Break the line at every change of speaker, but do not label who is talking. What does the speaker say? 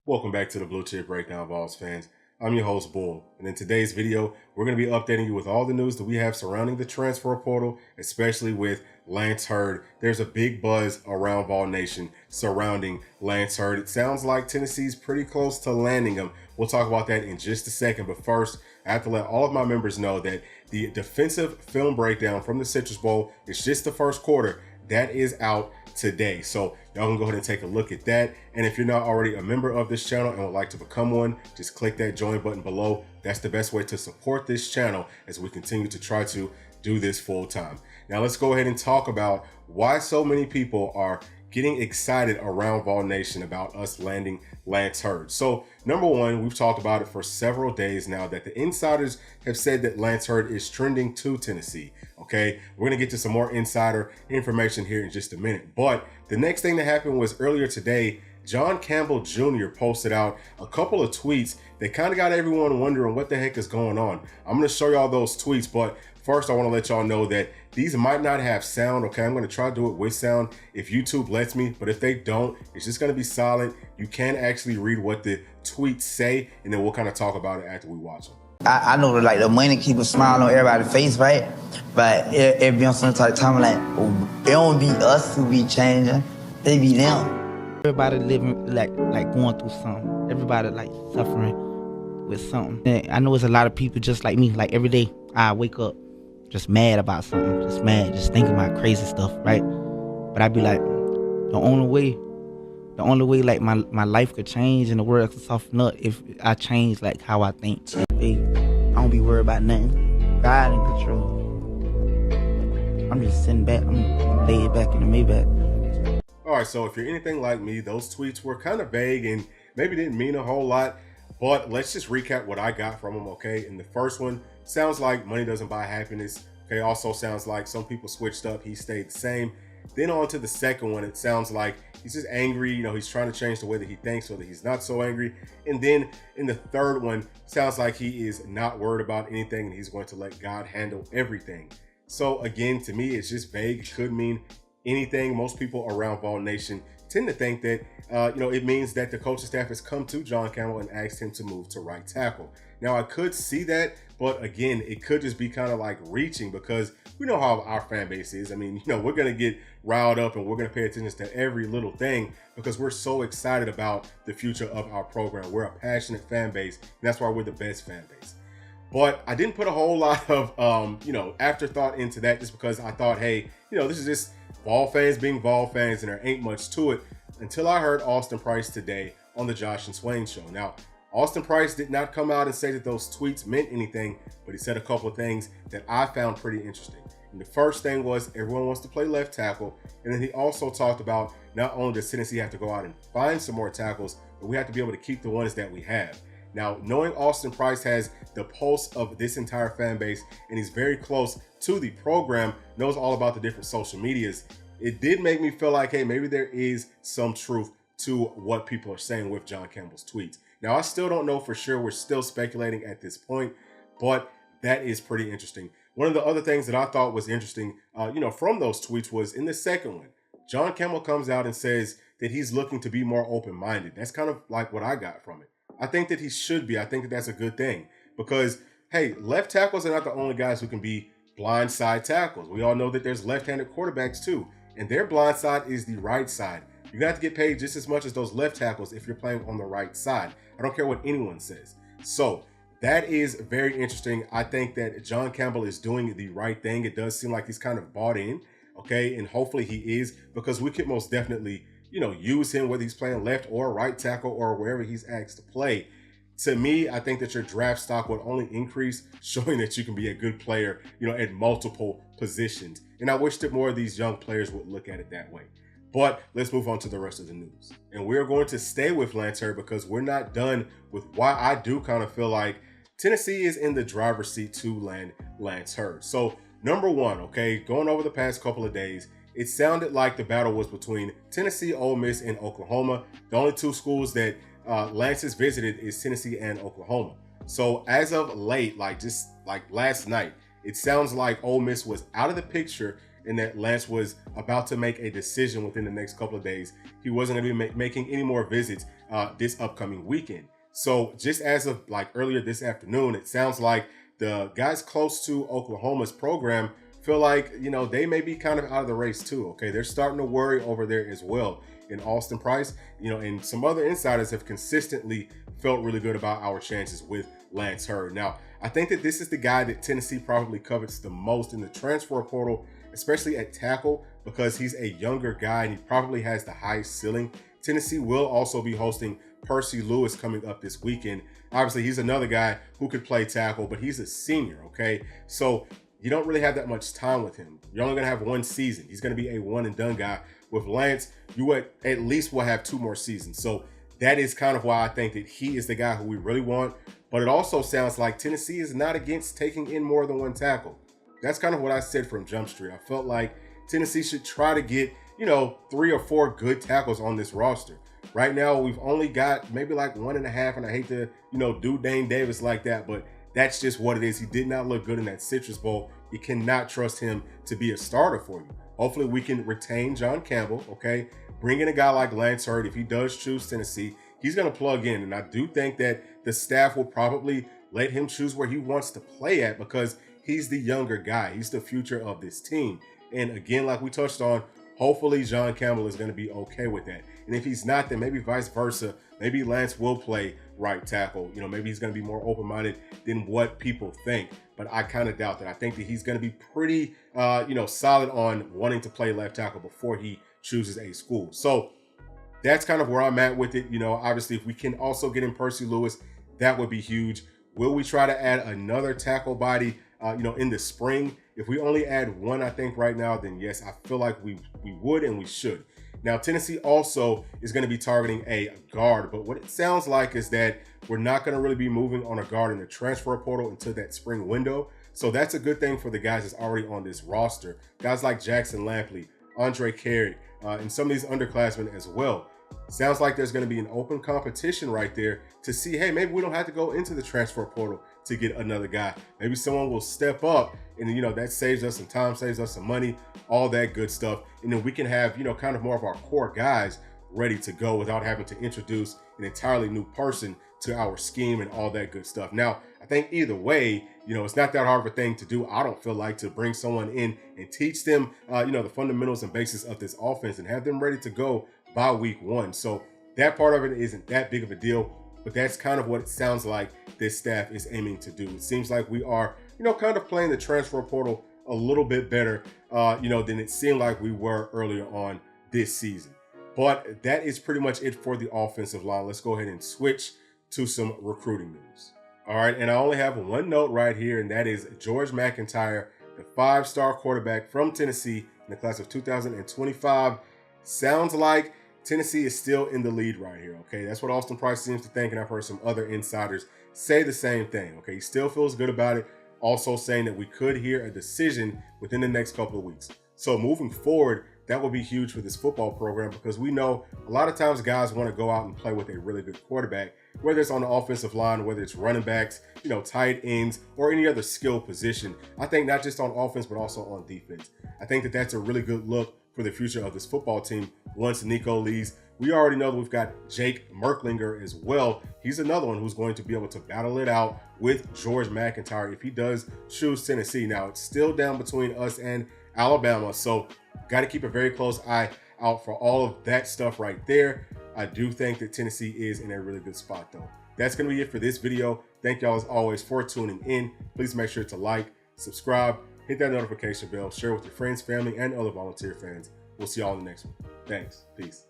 Welcome back to the Bluechip Breakdown, Vols fans. I'm your host, Bull, and in today's video, we're going to be updating you with all the news that we have surrounding the transfer portal, especially with Lance Heard. There's a big buzz around Vol Nation surrounding Lance Heard. It sounds like Tennessee's pretty close to landing him. We'll talk about that in just a second, but first, I have to let all of my members know that the defensive film breakdown from the Citrus Bowl is just the first quarter. That is out today, so y'all can go ahead and take a look at that. And if you're not already a member of this channel and would like to become one, just click that join button below. That's the best way to support this channel as we continue to try to do this full time. Now let's go ahead and talk about why so many people are getting excited around Vol Nation about us landing Lance Heard. So number one, we've talked about it for several days now that the insiders have said that Lance Heard is trending to Tennessee. Okay, we're gonna get to some more insider information here in just a minute. But the next thing that happened was earlier today, John Campbell Jr. posted out a couple of tweets that kind of got everyone wondering what the heck is going on. I'm gonna show y'all those tweets, but first I wanna let y'all know that these might not have sound, okay? I'm gonna try to do it with sound if YouTube lets me, but if they don't, it's just gonna be silent. You can actually read what the tweets say, and then we'll kind of talk about it after we watch them.
I know that like the money keep a smile on everybody's face, right? But it be on some type of time like it don't be us who be changing, they be them.
Everybody living like going through something. Everybody like suffering with something. And I know it's a lot of people just like me. Like every day I wake up just mad about something, just mad, just thinking about crazy stuff, right? But I be like, the only way like my life could change and the world could soften up if I change like how I think. I don't be worried about nothing. God in control. I'm just sitting back. I'm laid back in the Maybach.
All right, so if you're anything like me, those tweets were kind of vague and maybe didn't mean a whole lot, but let's just recap what I got from them, okay? And the first one sounds like money doesn't buy happiness, okay? Also sounds like some people switched up, he stayed the same. Then on to the second one, it sounds like he's just angry, you know, he's trying to change the way that he thinks so that he's not so angry. And then in the third one, sounds like he is not worried about anything and he's going to let God handle everything. So again, to me, it's just vague. It could mean anything. Most people around Vol Nation tend to think that, it means that the coaching staff has come to John Campbell and asked him to move to right tackle. Now, I could see that, but again, it could just be kind of like reaching because we know how our fan base is. I mean, we're going to get riled up and we're going to pay attention to every little thing because we're so excited about the future of our program. We're a passionate fan base, and that's why we're the best fan base. But I didn't put a whole lot of, afterthought into that just because I thought, hey, this is just Vol fans being Vol fans and there ain't much to it until I heard Austin Price today on the Josh and Swain show. Now, Austin Price did not come out and say that those tweets meant anything, but he said a couple of things that I found pretty interesting. And the first thing was everyone wants to play left tackle. And then he also talked about not only does Tennessee have to go out and find some more tackles, but we have to be able to keep the ones that we have. Now, knowing Austin Price has the pulse of this entire fan base and he's very close to the program, knows all about the different social medias, it did make me feel like, hey, maybe there is some truth to what people are saying with John Campbell's tweets. Now, I still don't know for sure. We're still speculating at this point, but that is pretty interesting. One of the other things that I thought was interesting, from those tweets was in the second one, John Campbell comes out and says that he's looking to be more open-minded. That's kind of like what I got from it. I think that he should be. I think that that's a good thing because, hey, left tackles are not the only guys who can be blind side tackles. We all know that there's left-handed quarterbacks too, and their blind side is the right side. You got to get paid just as much as those left tackles if you're playing on the right side. I don't care what anyone says. So that is very interesting. I think that John Campbell is doing the right thing. It does seem like he's kind of bought in, okay? And hopefully he is because we could most definitely, use him whether he's playing left or right tackle or wherever he's asked to play. To me, I think that your draft stock would only increase, showing that you can be a good player, at multiple positions. And I wish that more of these young players would look at it that way. But let's move on to the rest of the news. And we're going to stay with Lance Heard because we're not done with why I do kind of feel like Tennessee is in the driver's seat to land Lance Heard. So number one, okay, going over the past couple of days, it sounded like the battle was between Tennessee, Ole Miss, and Oklahoma. The only two schools that Lance has visited is Tennessee and Oklahoma. So as of late, just last night, it sounds like Ole Miss was out of the picture and that Lance was about to make a decision within the next couple of days. He wasn't going to be making any more visits this upcoming weekend. So just as of like earlier this afternoon, it sounds like the guys close to Oklahoma's program feel like, they may be kind of out of the race too. Okay, they're starting to worry over there as well. In Austin Price, and some other insiders have consistently felt really good about our chances with Lance Hurd. Now, I think that this is the guy that Tennessee probably covets the most in the transfer portal, especially at tackle, because he's a younger guy and he probably has the highest ceiling. Tennessee will also be hosting Percy Lewis coming up this weekend. Obviously, he's another guy who could play tackle, but he's a senior, okay? So you don't really have that much time with him. You're only going to have one season. He's going to be a one-and-done guy. With Lance, you at least will have 2 more seasons. So that is kind of why I think that he is the guy who we really want. But it also sounds like Tennessee is not against taking in more than one tackle. That's kind of what I said from Jump Street. I felt like Tennessee should try to get, 3 or 4 good tackles on this roster. Right now, we've only got maybe like 1.5, and I hate to, do Dane Davis like that, but that's just what it is. He did not look good in that Citrus Bowl. You cannot trust him to be a starter for you. Hopefully we can retain John Campbell, okay? Bring in a guy like Lance Hurd. If he does choose Tennessee, he's going to plug in. And I do think that the staff will probably let him choose where he wants to play at because he's the younger guy. He's the future of this team. And again, like we touched on, hopefully John Campbell is going to be okay with that. And if he's not, then maybe vice versa. Maybe Lance will play right tackle. Maybe he's going to be more open-minded than what people think. But I kind of doubt that. I think that he's going to be pretty, solid on wanting to play left tackle before he chooses a school. So that's kind of where I'm at with it. Obviously, if we can also get in Percy Lewis, that would be huge. Will we try to add another tackle body, in the spring? If we only add one, I think right now, then yes, I feel like we would and we should. Now, Tennessee also is going to be targeting a guard, but what it sounds like is that we're not going to really be moving on a guard in the transfer portal until that spring window. So that's a good thing for the guys that's already on this roster. Guys like Jackson Lampley, Andre Carey, and some of these underclassmen as well. Sounds like there's going to be an open competition right there to see, hey, maybe we don't have to go into the transfer portal to get another guy. Maybe someone will step up and, that saves us some time, saves us some money, all that good stuff. And then we can have, kind of more of our core guys ready to go without having to introduce an entirely new person to our scheme and all that good stuff. Now, I think either way, it's not that hard of a thing to do. I don't feel like to bring someone in and teach them, the fundamentals and basis of this offense and have them ready to go by week 1. So that part of it isn't that big of a deal, but that's kind of what it sounds like this staff is aiming to do. It seems like we are, kind of playing the transfer portal a little bit better, than it seemed like we were earlier on this season. But that is pretty much it for the offensive line. Let's go ahead and switch to some recruiting news. All right, and I only have one note right here, and that is George McIntyre, the 5-star quarterback from Tennessee in the class of 2025. Sounds like Tennessee is still in the lead right here, okay? That's what Austin Price seems to think, and I've heard some other insiders say the same thing, okay? He still feels good about it, also saying that we could hear a decision within the next couple of weeks. So moving forward, that will be huge for this football program because we know a lot of times guys want to go out and play with a really good quarterback, whether it's on the offensive line, whether it's running backs, tight ends, or any other skill position. I think not just on offense, but also on defense. I think that that's a really good look for the future of this football team once Nico leaves. We already know that we've got Jake Merklinger as well. He's another one who's going to be able to battle it out with George McIntyre if he does choose Tennessee. Now, it's still down between us and Alabama, so got to keep a very close eye out for all of that stuff right there. I do think that Tennessee is in a really good spot, though. That's going to be it for this video. Thank y'all as always for tuning in. Please make sure to like, subscribe, hit that notification bell, share with your friends, family, and other volunteer fans. We'll see y'all in the next one. Thanks. Peace.